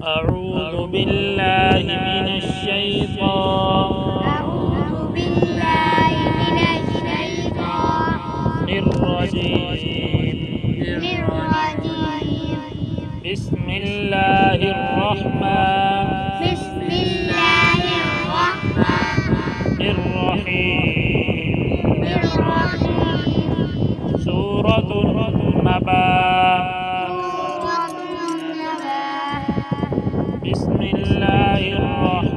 أعوذ بالله من الشيطان الرجيم. بسم الله الرحمن الرحيم. سورة النبأ. بسم الله الرحمن